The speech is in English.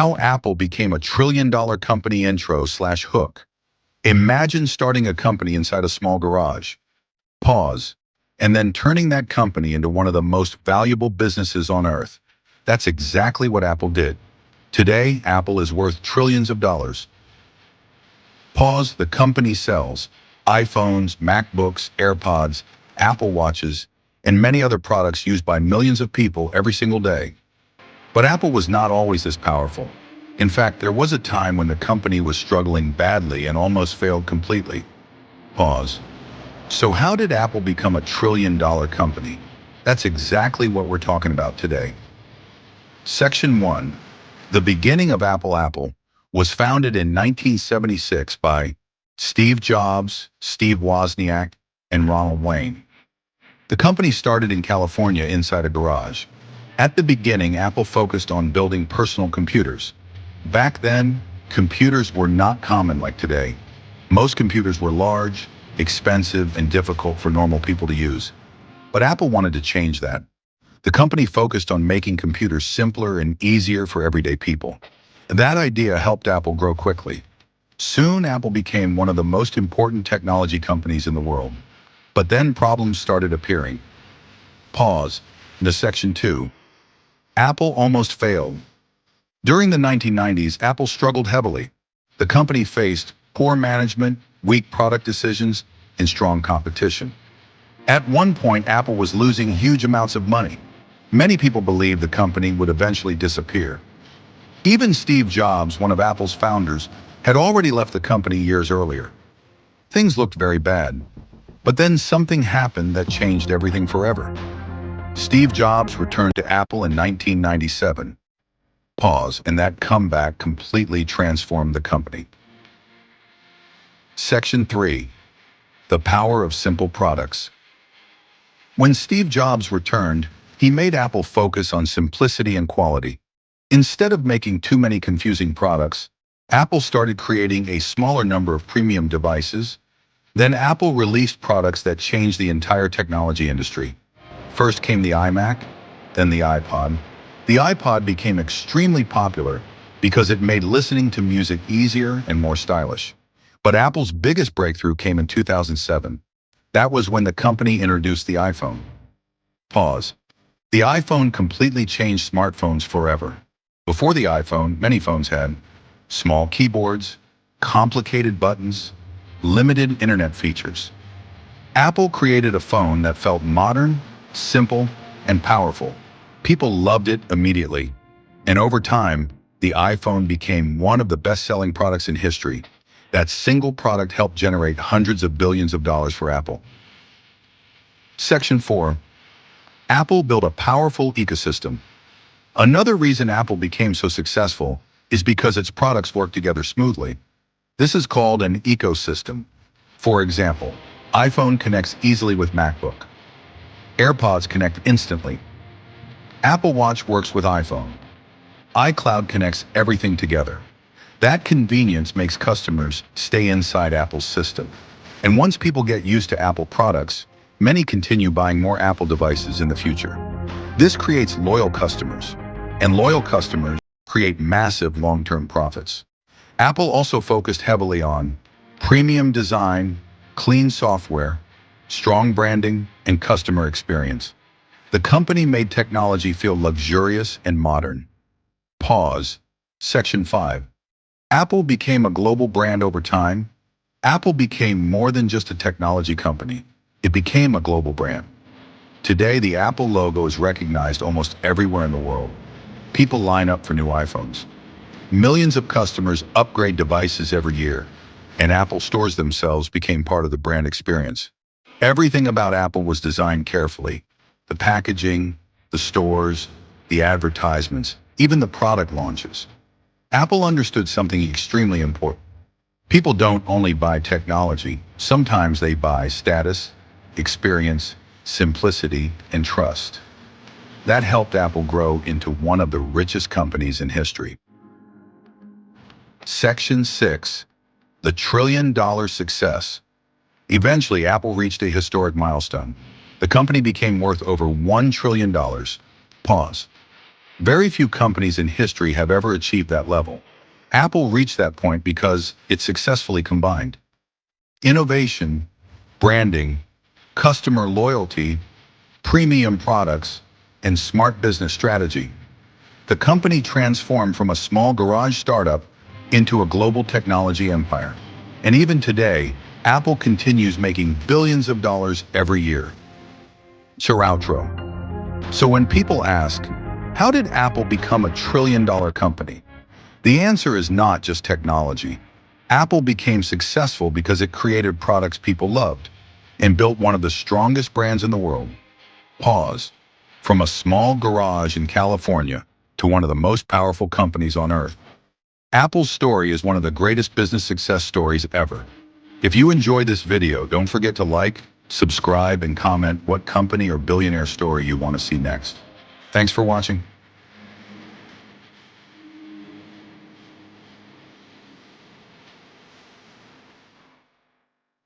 How Apple became a trillion-dollar company intro/hook. Imagine starting a company inside a small garage. Pause. And then turning that company into one of the most valuable businesses on earth. That's exactly what Apple did. Today, Apple is worth trillions of dollars. Pause. The company sells iPhones, MacBooks, AirPods, Apple Watches, and many other products used by millions of people every single day. But Apple was not always this powerful. In fact, there was a time when the company was struggling badly and almost failed completely. Pause. So how did Apple become a trillion-dollar company? That's exactly what we're talking about today. Section 1. The beginning of Apple was founded in 1976 by Steve Jobs, Steve Wozniak, and Ronald Wayne. The company started in California inside a garage. At the beginning, Apple focused on building personal computers. Back then, computers were not common like today. Most computers were large, expensive, and difficult for normal people to use. But Apple wanted to change that. The company focused on making computers simpler and easier for everyday people. That idea helped Apple grow quickly. Soon, Apple became one of the most important technology companies in the world. But then problems started appearing. Pause. Into Section 2. Apple almost failed. During the 1990s, Apple struggled heavily. The company faced poor management, weak product decisions, and strong competition. At one point, Apple was losing huge amounts of money. Many people believed the company would eventually disappear. Even Steve Jobs, one of Apple's founders, had already left the company years earlier. Things looked very bad. But then something happened that changed everything forever. Steve Jobs returned to Apple in 1997. Pause, and that comeback completely transformed the company. Section 3. The power of simple products. When Steve Jobs returned, he made Apple focus on simplicity and quality. Instead of making too many confusing products, Apple started creating a smaller number of premium devices. Then Apple released products that changed the entire technology industry. First came the iMac, then the iPod. The iPod became extremely popular because it made listening to music easier and more stylish. But Apple's biggest breakthrough came in 2007. That was when the company introduced the iPhone. Pause. The iPhone completely changed smartphones forever. Before the iPhone, many phones had small keyboards, complicated buttons, limited internet features. Apple created a phone that felt modern, simple, and powerful. People loved it immediately. And over time, the iPhone became one of the best-selling products in history. That single product helped generate hundreds of billions of dollars for Apple. Section 4. Apple built a powerful ecosystem. Another reason Apple became so successful is because its products work together smoothly. This is called an ecosystem. For example, iPhone connects easily with MacBook. AirPods connect instantly. Apple Watch works with iPhone. iCloud connects everything together. That convenience makes customers stay inside Apple's system. And once people get used to Apple products, many continue buying more Apple devices in the future. This creates loyal customers, and loyal customers create massive long-term profits. Apple also focused heavily on premium design, clean software, strong branding, and customer experience. The company made technology feel luxurious and modern. Pause. Section 5. Apple became a global brand over time. Apple became more than just a technology company. It became a global brand. Today, the Apple logo is recognized almost everywhere in the world. People line up for new iPhones. Millions of customers upgrade devices every year, and Apple stores themselves became part of the brand experience. Everything about Apple was designed carefully. The packaging, the stores, the advertisements, even the product launches. Apple understood something extremely important. People don't only buy technology. Sometimes they buy status, experience, simplicity, and trust. That helped Apple grow into one of the richest companies in history. Section 6. The trillion-dollar success. Eventually, Apple reached a historic milestone. The company became worth over $1 trillion. Pause. Very few companies in history have ever achieved that level. Apple reached that point because it successfully combined innovation, branding, customer loyalty, premium products, and smart business strategy. The company transformed from a small garage startup into a global technology empire. And even today, Apple continues making billions of dollars every year. Outro. So when people ask, how did Apple become a trillion-dollar company? The answer is not just technology. Apple became successful because it created products people loved and built one of the strongest brands in the world. Pause. From a small garage in California to one of the most powerful companies on earth. Apple's story is one of the greatest business success stories ever. If you enjoyed this video, don't forget to like, subscribe, and comment what company or billionaire story you want to see next. Thanks for watching.